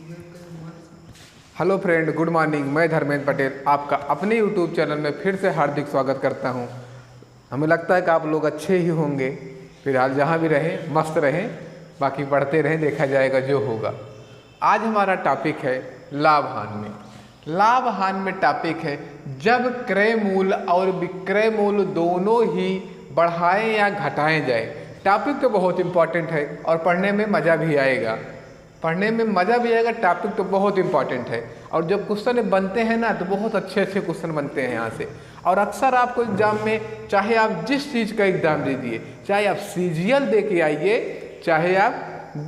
Hello friend, good morning. मैं धर्मेंद्र पटेल आपका अपने यूट्यूब चैनल में फिर से हार्दिक स्वागत करता हूं। हमें लगता है कि आप लोग अच्छे ही होंगे। फिलहाल जहां भी रहें मस्त रहें, बाकी पढ़ते रहें, देखा जाएगा जो होगा। आज हमारा टॉपिक है लाभ हानि में। लाभ हानि में टॉपिक है जब क्रय मूल्य और विक्रय मूल्य दोनों ही बढ़ाएं या घटाएं जाए। टॉपिक तो बहुत इंपॉर्टेंट है और पढ़ने में मज़ा भी आएगा। टॉपिक तो बहुत इंपॉर्टेंट है और जब क्वेश्चन बनते हैं ना तो बहुत अच्छे अच्छे क्वेश्चन बनते हैं यहाँ से। और अक्सर आपको एग्जाम में, चाहे आप जिस चीज़ का एग्जाम दीजिए, चाहे आप सीजीएल दे के आइए, चाहे आप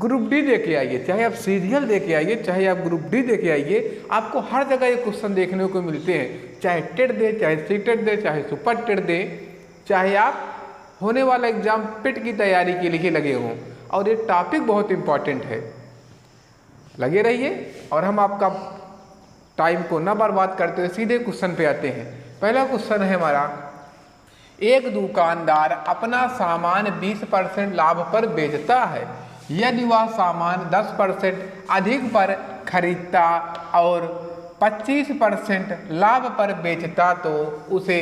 ग्रुप डी दे के आइए, चाहे आप सीजीएल दे के आइए, चाहे आप ग्रुप डी दे के आइए, आपको हर जगह ये क्वेश्चन देखने को मिलते हैं। चाहे टेट दे, चाहे सीटेट दे, चाहे सुपर टेट दे, चाहे आप होने वाला एग्जाम पिट की तैयारी के लिए लगे हों। और ये टॉपिक बहुत इंपॉर्टेंट है, लगे रहिए। और हम आपका टाइम को ना बर्बाद करते हुए सीधे क्वेश्चन पे आते हैं। पहला क्वेश्चन है हमारा, एक दुकानदार अपना सामान 20% लाभ पर बेचता है। यदि वह सामान 10% अधिक पर खरीदता और 25% लाभ पर बेचता तो उसे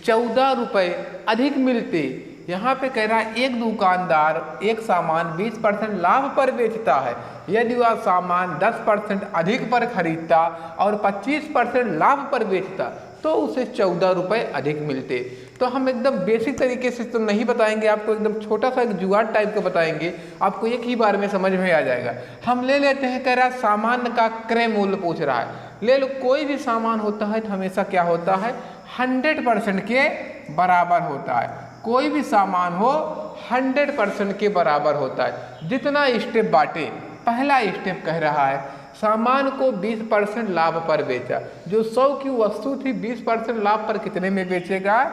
14 रुपये अधिक मिलते। यहाँ पे कह रहा है एक दुकानदार एक सामान 20% लाभ पर बेचता है। यदि वह सामान 10% अधिक पर खरीदता और 25% लाभ पर बेचता तो उसे 14 रुपये अधिक मिलते। तो हम एकदम बेसिक तरीके से तो नहीं बताएंगे आपको, एकदम छोटा सा एक जुगाड़ टाइप का बताएंगे, आपको एक ही बार में समझ में आ जाएगा। हम ले लेते हैं, कह रहा है सामान का क्रय मूल्य पूछ रहा है। ले लो, कोई भी सामान होता है तो हमेशा क्या होता है, 100% के बराबर होता है। कोई भी सामान हो 100% के बराबर होता है। जितना स्टेप बांटे, पहला स्टेप कह रहा है सामान को 20% लाभ पर बेचा। जो 100 की वस्तु थी 20% लाभ पर कितने में बेचेगा,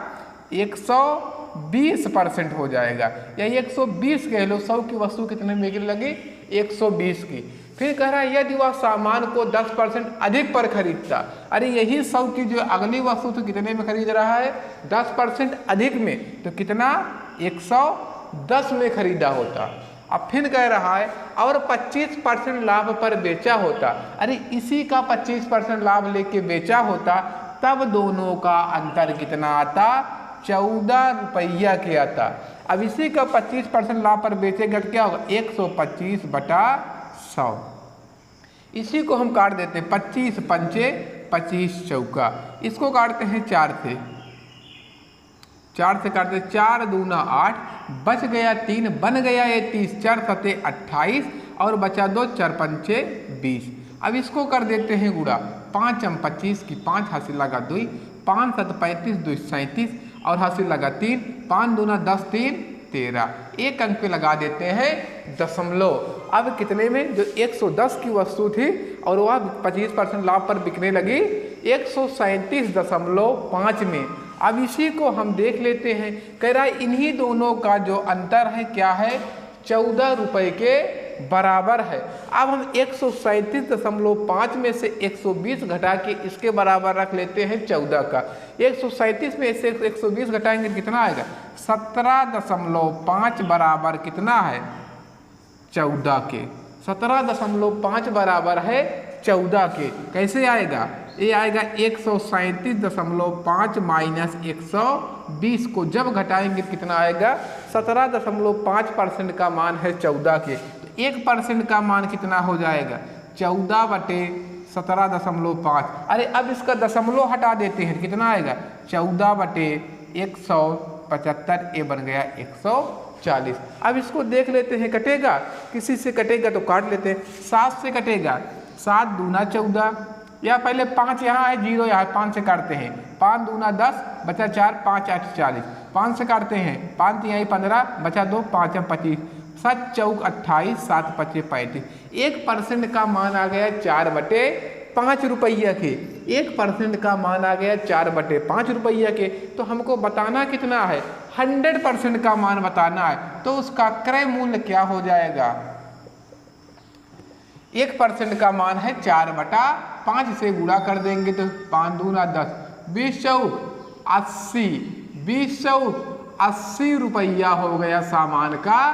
120% हो जाएगा, या 120 कह लो। 100 की वस्तु कितने में लगी, 120 की। फिर कह रहा है यदि वह सामान को 10% अधिक पर खरीदता। अरे यही 100 की जो अगली वस्तु तो कितने में खरीद रहा है, 10% अधिक में, तो कितना, 110 में खरीदा होता। अब फिर कह रहा है और 25% लाभ पर बेचा होता। अरे इसी का 25% लाभ लेके बेचा होता, तब दोनों का अंतर कितना आता, 14 रुपया के आता। अब इसी का 25% लाभ पर बेचेगा क्या होगा, 125/100। इसी को हम काट देते हैं, 25 पंचे 25 चौका। इसको काटते हैं 4 से, 4 से काटते, 4 दूना 8, बच गया 3, बन गया ये 30, 4 सते 28 और बचा 2, 4 पंचे 20। अब इसको कर देते हैं गुणा, 5 हम 25 की 5 हासिल लगा 2, 5 7 35, 2 37 और हासिल लगा 3, 5 दूना 10, 3 13। एक अंक पे लगा देते हैं दशमलव। अब कितने में, जो 110 की वस्तु थी और वह 25% लाभ पर बिकने लगी 137.5 में। अब इसी को हम देख लेते हैं, कह रहा है इन्हीं दोनों का जो अंतर है क्या है, 14 रुपये के बराबर है। अब हम 137.5 में से 120 घटा के इसके बराबर रख लेते हैं 14 का। 137 में से 120 घटाएंगे कितना आएगा, 17.5 बराबर कितना है, 14 के। 17.5 बराबर है 14 के। कैसे आएगा, ये आएगा 137.5 माइनस 120 को जब घटाएंगे कितना आएगा, 17.5% का मान है 14 के। 1% का मान कितना हो जाएगा, 14/17.5। अरे अब इसका दशमलव हटा देते हैं, कितना आएगा, 14/175, ये बन गया 140। अब इसको देख लेते हैं, कटेगा, किसी से कटेगा तो काट लेते हैं। 7 से कटेगा, 7 दूना 14, या पहले 5 यहाँ है, 0 यहाँ, 5 से काटते हैं, 5 दूना 10, बचा 4, 5 8 40, 5 से काटते हैं, 5 यहाँ 15, बचा 2, 5 25, 7 चौक 28, 7 पचे 35। 1% का मान आ गया 4/5 रुपया के। 1% का मान आ गया 4/5 रुपया के। तो हमको बताना कितना है, 100% का मान बताना है, तो उसका क्रय मूल्य क्या हो जाएगा। 1% का मान है 4/5 से गुणा कर देंगे तो 5 दूना 10, 20 चौक 80, 20 चौक 80 रुपया हो गया सामान का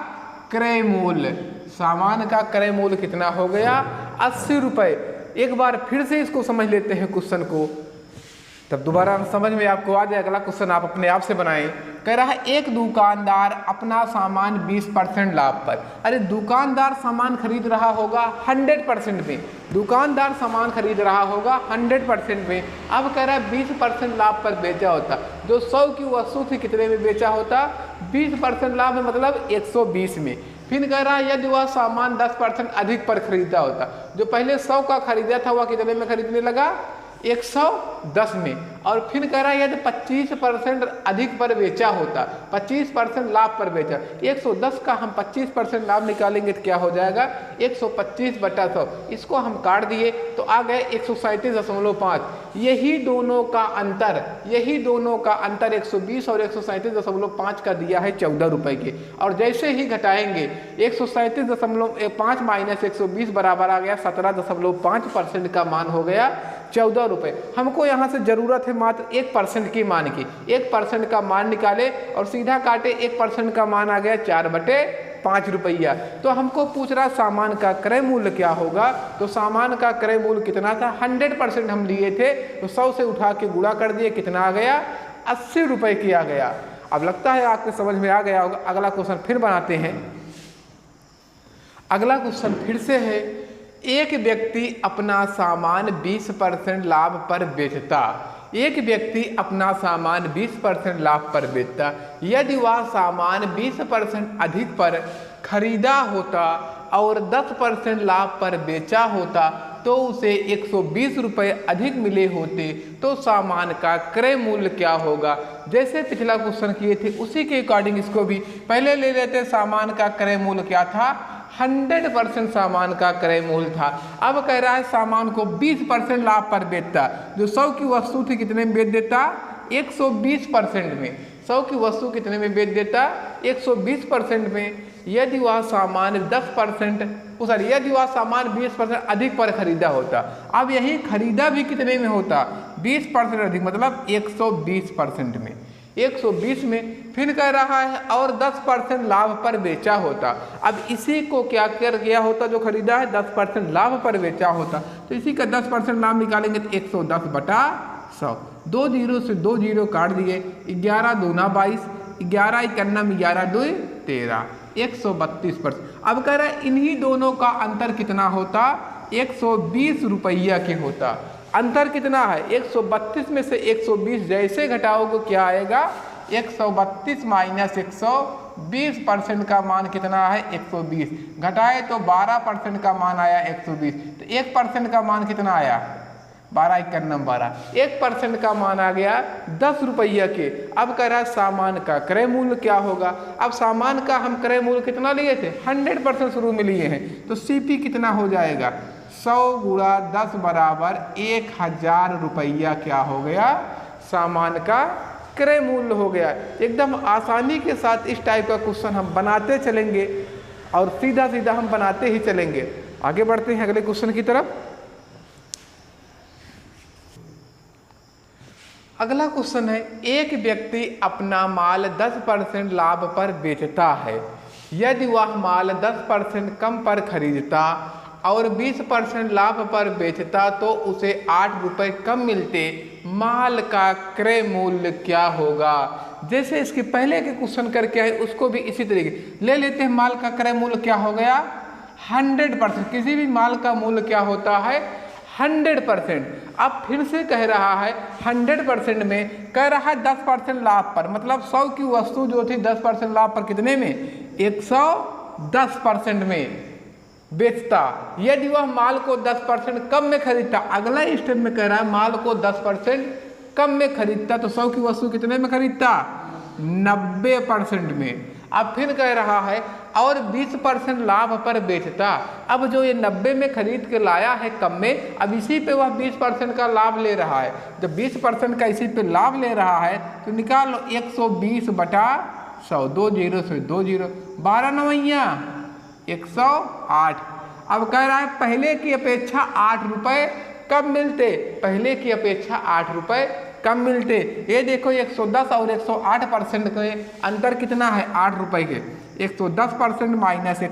क्रय मूल्य। सामान का क्रय मूल्य कितना हो गया, 80 रुपये। एक बार फिर से इसको समझ लेते हैं क्वेश्चन को, तब दोबारा समझ में आपको आ जाए। अगला क्वेश्चन आप अपने आप से बनाएं। कह रहा है एक दुकानदार अपना सामान 20% लाभ पर। अरे दुकानदार सामान खरीद रहा होगा 100% में, दुकानदार सामान खरीद रहा होगा 100% में। अब कह रहा है 20% लाभ पर बेचा होता, जो 100 की वस्तु थी कितने में बेचा होता, 20% लाभ में मतलब 120 में। फिर कह रहा है यदि वह सामान 10% अधिक पर खरीदा होता, जो पहले 100 का खरीदा था वह कितने में खरीदने लगा, 110 में। और फिर कह रहा है यदि 25% अधिक पर बेचा होता, 25% लाभ पर बेचा, 110 का हम 25% लाभ निकालेंगे तो क्या हो जाएगा, 125/100। इसको हम काट दिए तो आ गए 137.5। यही दोनों का अंतर 120 और 137.5 का दिया है 14 रुपए के। और जैसे ही घटाएंगे 137.5 माइनस 120 बराबर आ गया 17.5% का मान हो गया 14 रुपये। हमको यहाँ से ज़रूरत है मात्र 1% की मान की। 1% का मान निकाले और सीधा काटे, 1% का मान आ गया 4/5 रुपया। तो हमको पूछ रहा सामान का क्रय मूल्य क्या होगा, तो सामान का क्रय मूल्य कितना था, 100% हम लिए थे तो 100 से उठा के गुणा कर दिए, कितना आ गया, 80 रुपये की आ गया। अब लगता है आपके समझ में आ गया होगा। अगला क्वेश्चन फिर बनाते हैं। अगला क्वेश्चन फिर से है, एक व्यक्ति अपना सामान 20% लाभ पर बेचता। एक व्यक्ति अपना सामान 20% लाभ पर बेचता। यदि वह सामान 20% अधिक पर खरीदा होता और 10% लाभ पर बेचा होता तो उसे 120 रुपये अधिक मिले होते, तो सामान का क्रय मूल्य क्या होगा। जैसे पिछला क्वेश्चन किए थे उसी के अकॉर्डिंग इसको भी पहले ले लेते। सामान का क्रय मूल्य क्या था, 100% सामान का क्रय मूल्य था। अब कह रहा है सामान को 20% लाभ पर बेचता, जो 100 की वस्तु थी कितने में बेच देता, 120% में। 100 की वस्तु कितने में बेच देता, 120% में। यदि वह सामान 20% अधिक पर खरीदा होता। अब यही खरीदा भी कितने में होता, 20% अधिक मतलब 120% में, 120 में। फिर कह रहा है और 10% लाभ पर बेचा होता। अब इसी को क्या कर गया होता, जो खरीदा है 10% लाभ पर बेचा होता, तो इसी का 10% लाभ निकालेंगे तो 110/100। 2 जीरो से 2 जीरो काट दिए, 11 दूना 22, 11 इक्यानम 11 2 13, 132%। अब कह रहा है इन्हीं दोनों का अंतर कितना होता, 120 रुपया के होता। अंतर कितना है, 132 में से 120 जैसे घटाओगे क्या आएगा, 132 माइनस 120% का मान कितना है, 120। घटाए तो 12% का मान आया 120। तो 1% का मान कितना आया, 12 इक्यानम 12, 1% का मान आ गया 10 रुपया के। अब कह रहा है सामान का क्रय मूल्य क्या होगा। अब सामान का हम क्रय मूल्य कितना लिए थे, 100% शुरू में लिए हैं, तो CP कितना हो जाएगा, 100 गुणा 10 बराबर 1000 रुपया क्या हो गया, सामान का क्रय मूल्य हो गया। एकदम आसानी के साथ इस टाइप का क्वेश्चन हम बनाते चलेंगे और सीधा सीधा हम बनाते ही चलेंगे। आगे बढ़ते हैं अगले क्वेश्चन की तरफ। अगला क्वेश्चन है, एक व्यक्ति अपना माल 10% लाभ पर बेचता है। यदि वह माल 10% कम पर खरीदता और 20% लाभ पर बेचता तो उसे 8 रुपये कम मिलते, माल का क्रय मूल्य क्या होगा। जैसे इसके पहले के क्वेश्चन करके आए उसको भी इसी तरीके ले लेते हैं। माल का क्रय मूल्य क्या हो गया, 100%। किसी भी माल का मूल्य क्या होता है, 100%। अब फिर से कह रहा है 100% में, कह रहा है 10% लाभ पर, मतलब 100 की वस्तु जो थी 10% लाभ पर कितने में, 110% में बेचता। यदि वह माल को 10% कम में खरीदता, अगला स्टेप में कह रहा है माल को 10% कम में खरीदता, तो 100 की वस्तु कितने में खरीदता, 90% में। अब फिर कह रहा है और 20% लाभ पर बेचता। अब जो ये 90 में खरीद के लाया है कम में, अब इसी पे वह 20% का लाभ ले रहा है। जब 20% का इसी पे लाभ ले रहा है तो निकाल लो 120/100, 2 जीरो से 2 जीरो, 12 नवैया 108। अब कह रहा है पहले की अपेक्षा 8 रुपये कम मिलते, पहले की अपेक्षा 8 रुपये कम मिलते। ये देखो 110 और 108% के अंतर कितना है, 8 रुपये के। 110% माइनस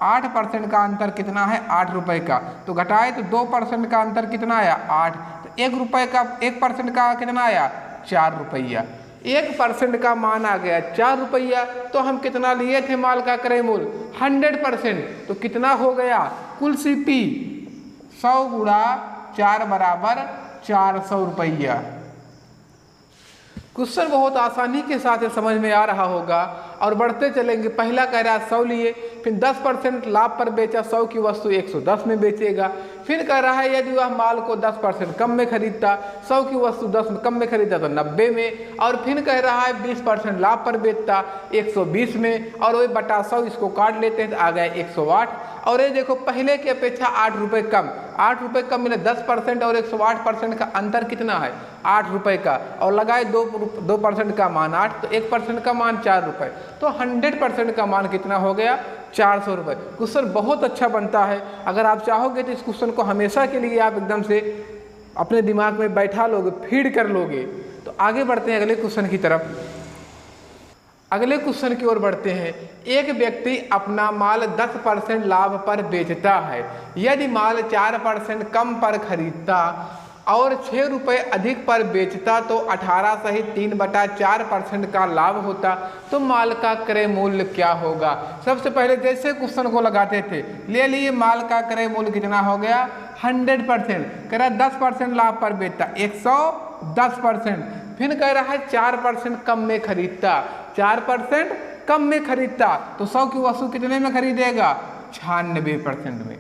8% का अंतर कितना है 8 रुपये का, तो घटाए तो 2% का अंतर कितना आया 8, तो 1 रुपये का 1% का कितना आया 4 रुपया। 1% का मान आ गया 4 रुपया, तो हम कितना लिए थे माल का क्रय मूल्य 100%, तो कितना हो गया कुल सीपी 100 गुणा 4 बराबर 400 रुपया। क्वेश्चन बहुत आसानी के साथ समझ में आ रहा होगा और बढ़ते चलेंगे। पहला कह रहा है 100 लिए, फिर 10% लाभ पर बेचा, 100 की वस्तु 110 में बेचेगा। फिर कह रहा है यदि वह माल को 10% कम में खरीदता, 100 की वस्तु 10 कम में खरीदता तो 90 में, और फिर कह रहा है 20% लाभ पर बेचता 120 में, और वही बटा 100 इसको काट लेते हैं तो आ गया 108। और ये देखो पहले की अपेक्षा 8 रुपये कम, 8 रुपये कम मिले 10% और 108% का अंतर कितना है 8 रुपये का, और लगाए 2% का मान 8, तो 1% का मान 4 रुपये, तो 100% का मान कितना हो गया 400 रुपये। क्वेश्चन बहुत अच्छा बनता है। अगर आप चाहोगे तो इस क्वेश्चन को हमेशा के लिए आप एकदम से अपने दिमाग में बैठा लोगे, फीड कर लोगे। तो आगे बढ़ते हैं अगले क्वेश्चन की तरफ। अगले क्वेश्चन की ओर बढ़ते हैं। एक व्यक्ति अपना माल 10% लाभ पर बेचता है। यदि माल 4% कम पर खरीदता और 6 रुपये अधिक पर बेचता तो 18 सहित 3/4% का लाभ होता, तो माल का क्रय मूल्य क्या होगा। सबसे पहले जैसे क्वेश्चन को लगाते थे, ले लिए माल का क्रय मूल्य कितना हो गया 100%, कह रहा 10% लाभ पर बेचता 110%, फिर कह रहा है 4% कम में खरीदता, 4% कम में खरीदता तो 100 की वस्तु कितने में खरीदेगा 96% में।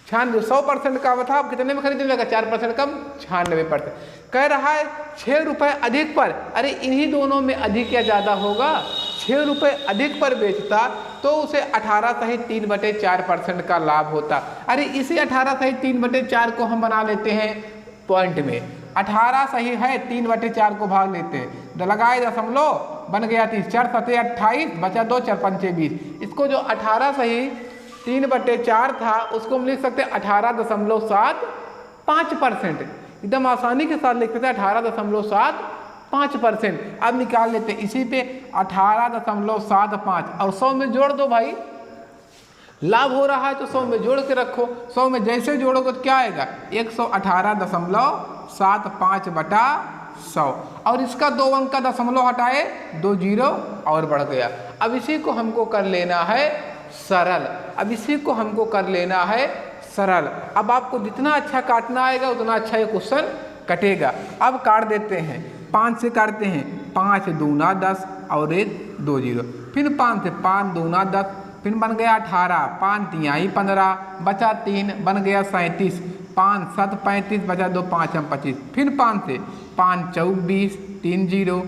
100% का मतलब कितने में खरीदेगा 4% कम 96%। कह रहा है 6 रुपये अधिक पर, अरे इन्हीं दोनों में अधिक या ज़्यादा होगा। 6 रुपये अधिक पर बेचता तो उसे 18 सहित 3/4% का लाभ होता। अरे इसी 18 सहित 3/4 को हम बना लेते हैं पॉइंट में। 18 सही है 3/4 को भाग लेते हैं, लगाए दशमलव बन गया 30, 4 सते 28, बचा 2 4 पंचे 20। इसको जो 18 सही 3/4 था उसको हम लिख सकते हैं 18.75%। एकदम आसानी के साथ लिख सकते हैं 18.75%। अब निकाल लेते हैं इसी पे 18.75 और 100 में जोड़ दो भाई, लाभ हो रहा है तो 100 में जोड़ के रखो। 100 में जैसे जोड़ोगे तो क्या आएगा 118.75/100, और इसका 2 अंक का दशमलव हटाए 2 जीरो और बढ़ गया। अब इसी को हमको कर लेना है सरल। अब इसी को हमको कर लेना है सरल। अब आपको जितना अच्छा काटना आएगा उतना अच्छा ये क्वेश्चन कटेगा। अब काट देते हैं, 5 से काटते हैं, 5 दूना 10 और 1 2 जीरो, फिर 5 से 5 दूना 10, फिर बन गया 18, 5 तिहाई 15, बचा 3 बन गया 37, 5 7 35, बचा 2 5 25, फिर 5 से 5 चौक 20 3 जीरो,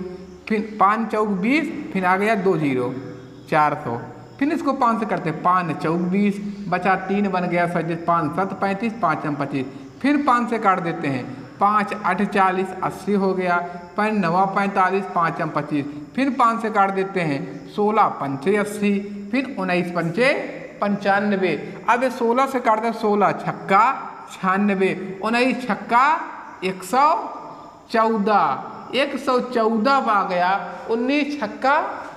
फिर 5 चौक 20, फिर आ गया 2 जीरो 400, फिर इसको 5 से करते 5 चौक 20, बचा 3 बन गया 37, 5 7 35, 5 25, फिर 5 से काट देते हैं, 5 8 40 80 हो गया, 5 9 45, 5 25, फिर 5 से काट देते हैं 16 पंचे 80, फिर 19 पंचे 95। अब ये 16 से काटते हैं 16 छक्का 96, 19 छक्का 114, 114 आ गया, 19 छक्का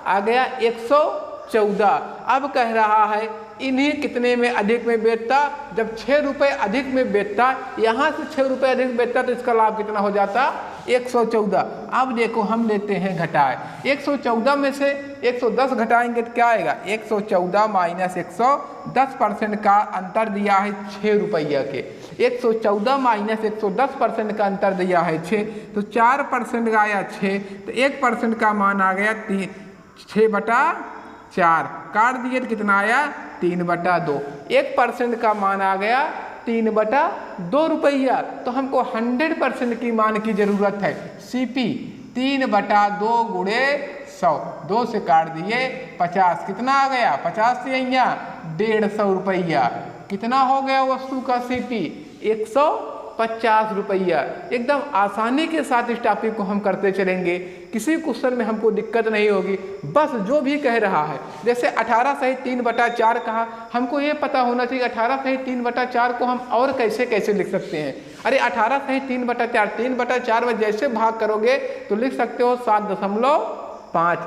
आ गया 114। अब कह रहा है इन्हीं कितने में अधिक में बेचता, जब 6 रुपये अधिक में बेचता, यहाँ से 6 रुपये अधिक बेचता तो इसका लाभ कितना हो जाता 114। अब देखो हम लेते हैं घटाए, 114 में से 110 घटाएंगे तो क्या आएगा 114 माइनस 110% का अंतर दिया है 6 रुपया के, 114 माइनस 110% का अंतर दिया है 6, तो 4% का आया 6, तो 1% का मान आ गया 6/4, काट दिए तो कितना आया 3/2, 1% का मान आ गया 3/2 रुपया। तो हमको 100% की मान की जरूरत है। CP 3/2 गुणे 100, 2 से काट दिए 50, कितना आ गया 50 से यहाँ 150 रुपया, कितना हो गया वस्तु का CP 150 रुपया। एकदम आसानी के साथ इस टॉपिक को हम करते चलेंगे, किसी क्वेश्चन में हमको दिक्कत नहीं होगी। बस जो भी कह रहा है, जैसे 18 सहित 3/4 कहा, हमको ये पता होना चाहिए 18 सहित 3/4 को हम और कैसे कैसे लिख सकते हैं। अरे 18 सहित 3/4, 3/4 में जैसे भाग करोगे तो लिख सकते हो 7.5।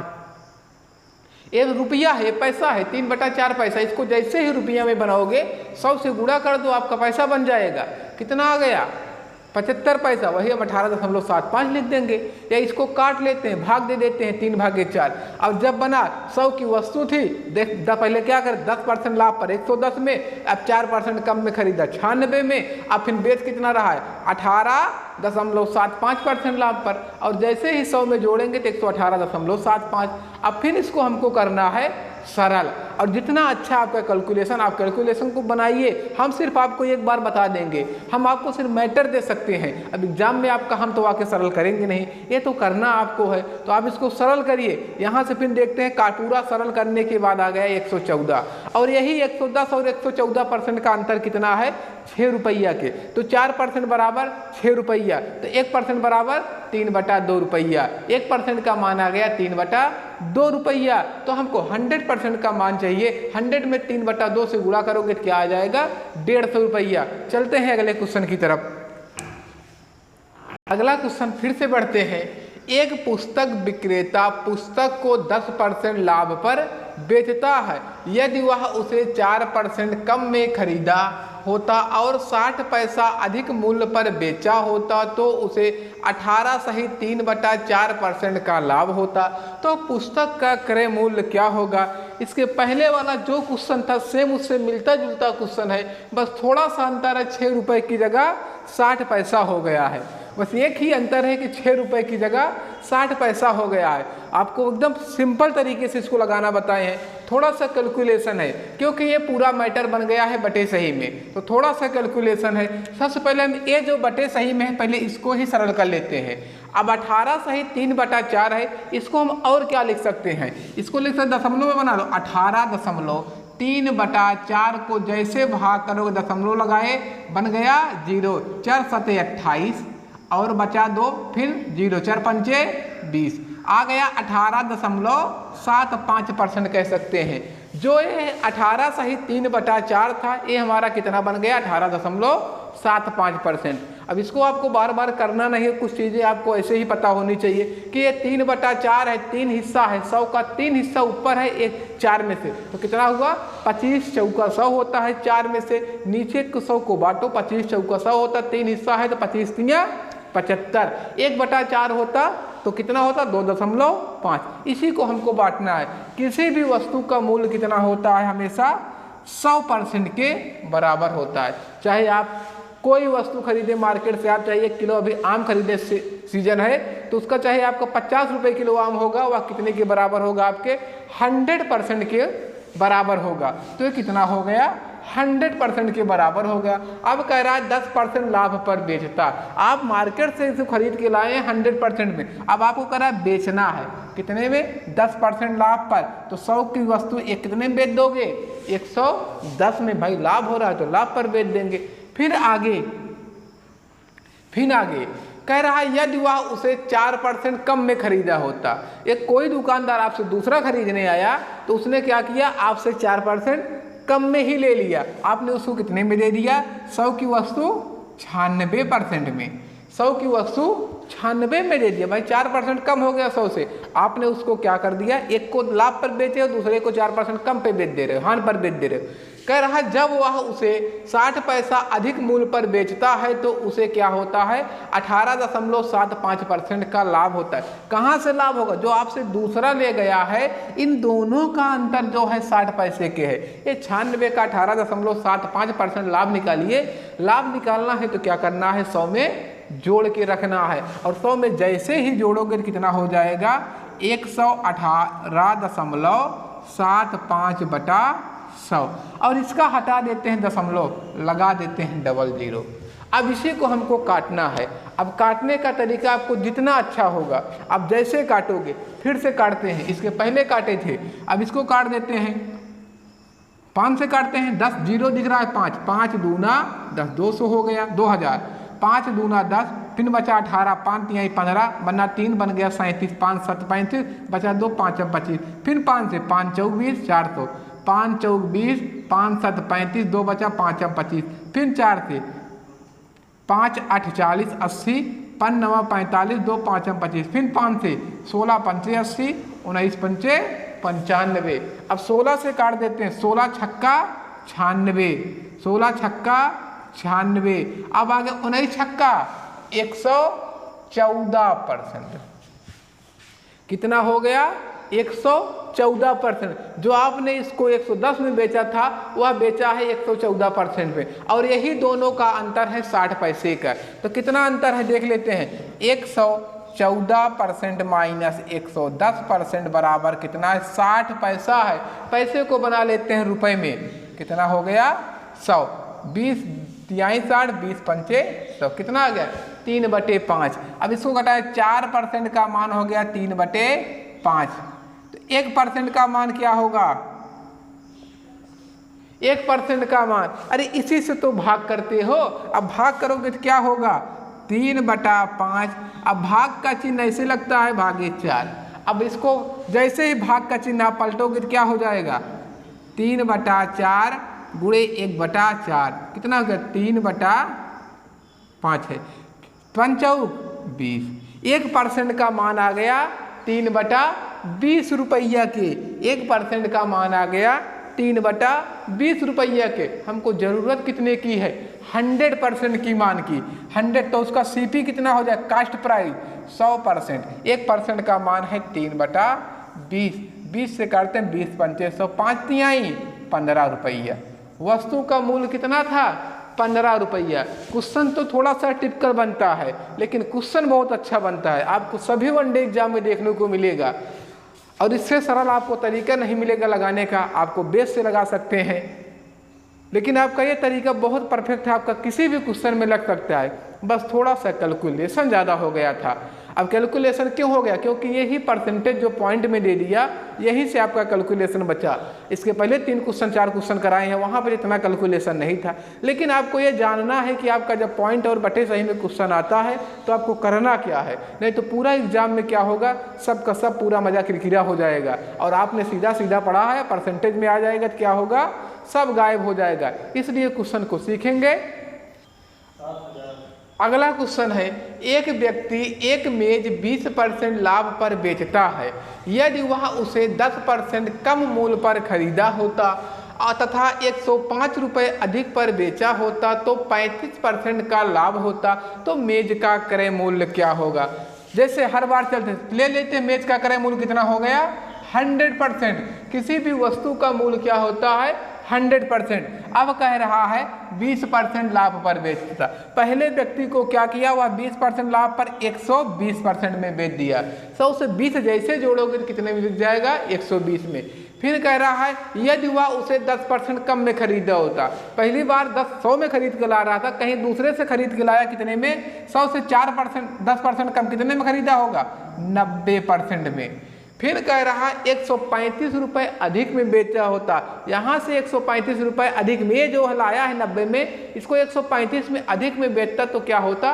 एक रुपया है, पैसा है, 3/4 पैसा, इसको जैसे ही रुपया में बनाओगे 100 से गुणा कर दो, आपका पैसा बन जाएगा। कितना आ गया? 75 पैसा। वही हम 18.75 लिख देंगे, या इसको काट लेते हैं, भाग दे देते हैं 3/4। अब जब बना 100 की वस्तु थी, देख पहले क्या कर 10% लाभ पर 110 में, अब 4% कम में खरीदा 96 में, अब फिर बेच कितना रहा है 18.75% लाभ पर, और जैसे ही 100 में जोड़ेंगे तो 118.75। अब फिर इसको हमको करना है सरल, और जितना अच्छा आपका कैलकुलेशन, आप कैलकुलेशन को बनाइए। हम सिर्फ आपको एक बार बता देंगे, हम आपको सिर्फ मैटर दे सकते हैं। अब एग्जाम में आपका हम तो आके सरल करेंगे नहीं, ये तो करना आपको है, तो आप इसको सरल करिए। यहाँ से फिर देखते हैं पूरा सरल करने के बाद आ गया 114, और यही 110 और 114% का अंतर कितना है? 6 रुपया के। तो 4% बराबर 6 रुपया, तो 1% बराबर 3/2 रुपया। 1% का मान आ गया 3/2 रुपया। तो हमको 100% का मान चाहिए। 100 में 3/2 से गुणा करोगे तो क्या आ जाएगा? 150 रुपया। चलते हैं अगले क्वेश्चन की तरफ। अगला क्वेश्चन फिर से बढ़ते हैं। एक पुस्तक विक्रेता पुस्तक को 10% लाभ पर बेचता है। यदि वह उसे 4% कम में खरीदा होता और 60 पैसा अधिक मूल्य पर बेचा होता तो उसे 18 सहित 3/4% का लाभ होता। तो पुस्तक का क्रय मूल्य क्या होगा? इसके पहले वाला जो क्वेश्चन था सेम उससे मिलता जुलता क्वेश्चन है, बस थोड़ा सा अंतर है, 6 रुपये की जगह 60 पैसा हो गया है। बस एक ही अंतर है कि 6 रुपये की जगह 60 पैसा हो गया है। आपको एकदम सिंपल तरीके से इसको लगाना बताए हैं। थोड़ा सा कैलकुलेशन है, क्योंकि ये पूरा मैटर बन गया है बटे सही में, तो थोड़ा सा कैलकुलेशन है। सबसे पहले हम ये जो बटे सही में है पहले इसको ही सरल कर लेते हैं। अब 18 सहित 3/4 है, इसको हम और क्या लिख सकते हैं? इसको लिख सकते दशमलव में बना लो। 18.3/4 को जैसे भाग करोगे दशमलव लगाए बन गया 0, 4 7 28 और बचा 2, फिर 0, 4 5 20 आ गया 18.75% कह सकते हैं। जो ये 18 सहित 3/4 था, ये हमारा कितना बन गया? 18.75%। अब इसको आपको बार बार करना नहीं है, कुछ चीज़ें आपको ऐसे ही पता होनी चाहिए कि ये 3/4 है, 3 हिस्सा है, 100 का 3 हिस्सा ऊपर है, एक 4 में से, तो कितना हुआ? 25 चौका 100 होता है 4 में से, नीचे के 100 को बांटो, 25 चौका 100 होता, 3 हिस्सा है तो 25 तिया 75, 1/4 होता तो कितना होता? 2.5। इसी को हमको बांटना है। किसी भी वस्तु का मूल्य कितना होता है? हमेशा 100% के बराबर होता है। चाहे आप कोई वस्तु खरीदे मार्केट से, आप चाहे 1 किलो अभी आम खरीदे, सीजन है तो उसका चाहे आपका 50 रुपये किलो आम होगा, वह कितने के बराबर होगा? आपके 100% के बराबर होगा। तो ये कितना हो गया? 100% के बराबर हो गया। अब कह रहा है 10% लाभ पर बेचता। आप मार्केट से इसे खरीद के लाए 100% में, अब आपको कह रहा है बेचना है कितने में? 10% लाभ पर। तो 100 की वस्तु एक कितने में बेच दोगे? 110 में। भाई लाभ हो रहा है तो लाभ पर बेच देंगे। फिर आगे कह रहा है यदि वह उसे 4% कम में खरीदा होता। एक कोई दुकानदार आपसे दूसरा खरीदने आया तो उसने क्या किया? आपसे 4% कम में ही ले लिया। आपने उसको कितने में दे दिया? 100 की वस्तु 96% में। 100 की वस्तु 96 में दे दिया। भाई 4% कम हो गया 100 से, आपने उसको क्या कर दिया? एक को लाभ पर बेचे हो, दूसरे को 4% कम पे बेच दे रहे हो, हानि पर बेच दे रहे हो। कह रहा जब वह उसे 60 पैसा अधिक मूल्य पर बेचता है तो उसे क्या होता है? 18.75% का लाभ होता है। कहाँ से लाभ होगा? जो आपसे दूसरा ले गया है, इन दोनों का अंतर जो है 60 पैसे के है। ये 96 का 18.75% लाभ निकालिए। लाभ निकालना है तो क्या करना है? 100 में जोड़ के रखना है, और 100 में जैसे ही जोड़ोगे तो कितना हो जाएगा? 118.75/100, और इसका हटा देते हैं दशमलव, लगा देते हैं 00। अब इसी को हमको काटना है। अब काटने का तरीका आपको जितना अच्छा होगा, अब जैसे काटोगे, फिर से काटते हैं। इसके पहले काटे थे, अब इसको काट देते हैं। 5 से काटते हैं, 10 0 दिख रहा है, 5 5 दूना 10, 200 हो गया, 2000, 5 दूना 10, फिर बचा 18, 5 तिहाई 15, बना 3 बन गया 37, 5 7 35, बचा 2 5 25, फिर 5 से 5 चौक 20, 400, 5 चौक 20, 5 7 35, 2 बचा 5 25, फिर 4 से 5 8 40 80, 5 9 45, 2 5 25, फिर 5 से 16 पंचे 80, 19 पंचे 95। अब 16 से काट देते हैं, 16 छक्का 96, 16 छक्का 96। अब आगे 19 छक्का 114%। कितना हो गया? 114%। जो आपने इसको 110 में बेचा था वह बेचा है 114% पे, और यही दोनों का अंतर है 60 पैसे का। तो कितना अंतर है देख लेते हैं। 114% माइनस 110% बराबर कितना है? 60 पैसा है। पैसे को बना लेते हैं रुपए में, कितना हो गया? 100। 20 तिहाई 60, 20 पंचे 100, कितना आ गया? 3/5। अब इसको घटाए, 4% का मान हो गया 3/5। तो 1% का मान क्या होगा? 1% का मान, अरे इसी से तो भाग करते हो। अब भाग करोगे तो क्या होगा? 3/5। अब भाग का चिन्ह ऐसे लगता है, भागे 4। अब इसको जैसे ही भाग का चिन्ह आप पलटोगे तो क्या हो जाएगा? 3/4 गुणे 1/4, कितना हो गया? 3/5 है, 5 चौक 20। 1% का मान आ गया 3/20 रुपया के। 1% का मान आ गया 3/20 रुपया के। हमको जरूरत कितने की है? 100% की मान की। 100 तो उसका CP कितना हो जाए? Cost price 100%। 1% का मान है 3/20। 20 से काटते हैं, 20 पंचे 100, 5 तिहाई 15 रुपया। वस्तु का मूल्य कितना था? 15 रुपया। क्वेश्चन तो थोड़ा सा टिपिकल बनता है, लेकिन क्वेश्चन बहुत अच्छा बनता है। आपको सभी वनडे एग्जाम में देखने को मिलेगा, और इससे सरल आपको तरीका नहीं मिलेगा लगाने का। आपको बेस से लगा सकते हैं, लेकिन आपका ये तरीका बहुत परफेक्ट है, आपका किसी भी क्वेश्चन में लग सकता है। बस थोड़ा सा कैलकुलेशन ज़्यादा हो गया था। अब कैलकुलेशन क्यों हो गया? क्योंकि यही परसेंटेज जो पॉइंट में दे दिया, यही से आपका कैलकुलेशन बचा। इसके पहले 3 क्वेश्चन 4 क्वेश्चन कराए हैं, वहाँ पर इतना कैलकुलेशन नहीं था। लेकिन आपको ये जानना है कि आपका जब पॉइंट और बटे सही में क्वेश्चन आता है तो आपको करना क्या है, नहीं तो पूरा एग्जाम में क्या होगा, सब का सब पूरा मजा किरकिरा हो जाएगा। और आपने सीधा सीधा पढ़ा है, परसेंटेज में आ जाएगा तो क्या होगा, सब गायब हो जाएगा। इसलिए क्वेश्चन को सीखेंगे। अगला क्वेश्चन है, एक व्यक्ति एक मेज 20% लाभ पर बेचता है। यदि वह उसे 10% कम मूल्य पर खरीदा होता तथा 105 रुपये अधिक पर बेचा होता तो 35% का लाभ होता, तो मेज का क्रय मूल्य क्या होगा? जैसे हर बार चलते ले लेते हैं, मेज का क्रय मूल्य कितना हो गया? 100%। किसी भी वस्तु का मूल्य क्या होता है? 100%। अब कह रहा है 20% लाभ पर बेचता। पहले व्यक्ति को क्या किया? वह 20% लाभ पर 120% में बेच दिया। 100 से 20 जैसे जोड़ोगे तो कितने में बिक जाएगा? 120 में। फिर कह रहा है यदि वह उसे 10% कम में खरीदा होता। पहली बार 100 में खरीद के ला रहा था, कहीं दूसरे से खरीद के लाया, कितने में? 100 से 4% 10% कम कितने में खरीदा होगा? 90% में। फिर कह रहा है 135 रुपये अधिक में बेचा होता। यहाँ से 135 रुपये अधिक में जो लाया है 90 में, इसको 135 में अधिक में बेचता तो क्या होता?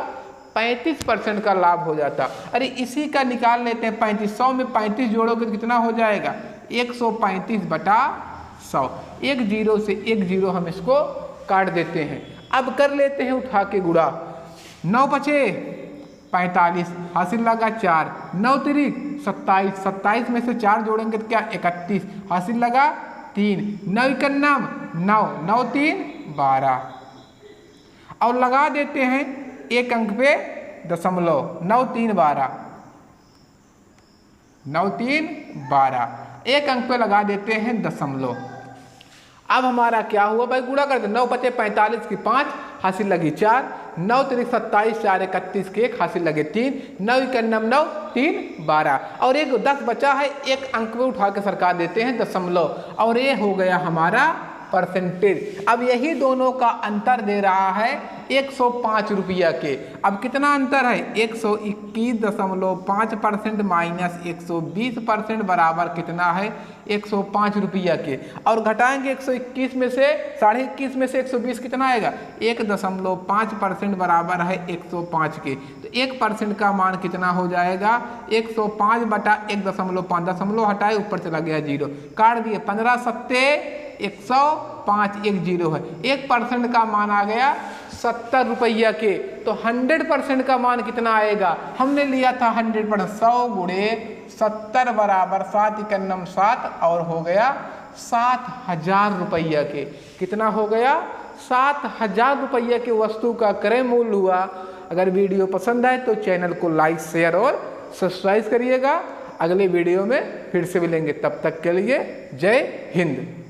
35% का लाभ हो जाता। अरे इसी का निकाल लेते हैं 35। 100 में 35 जोड़ोगे तो कितना हो जाएगा? 135/100। 1 0 से 1 0 हम इसको काट देते हैं। अब कर लेते हैं उठा के गुणा। 9 बचे 45, हासिल लगा 4, 9 तिरिक 27, 27 में से 4 जोड़ेंगे तो क्या? 31, हासिल लगा 3, 9 का नाम 9, 9 3 12। और लगा देते हैं एक अंक पे दशमलव, 9 3 12, 9 3 12, एक अंक पे लगा देते हैं दशमलव। अब हमारा क्या हुआ भाई? गुणा करते 9 बचे 45 की 5, हासिल लगी 4, 9 तिरिक 27, 4 31 के 1, हासिल लगे 3, 9 का नाम 9 3 12। और एक 10 बचा है, एक अंक में उठा के सरका देते हैं दशमलव, और ये हो गया हमारा परसेंटेज। अब यही दोनों का अंतर दे रहा है 105 रुपया के। अब कितना अंतर है? 121.5% माइनस 120% बराबर कितना है? 105 रुपया के। और घटाएंगे 121 में से 21.5 में से 120 कितना आएगा? 1.5% बराबर है 105 के। तो 1% का मान कितना हो जाएगा? 105/1.5, दशमलव हटाए ऊपर चला गया 0, काट दिए 15 सत्ते 105, 1 0 है। 1% का मान आ गया 70 रुपया के, तो 100% का मान कितना आएगा? हमने लिया था 100%, 100 गुणे 70 बराबर 7 इकन्नम 7 और हो गया 7,000 रुपया के। कितना हो गया? 7,000 रुपया के वस्तु का क्रय मूल्य हुआ। अगर वीडियो पसंद आए तो चैनल को लाइक, शेयर और सब्सक्राइब करिएगा। अगले वीडियो में फिर से मिलेंगे, तब तक के लिए जय हिंद।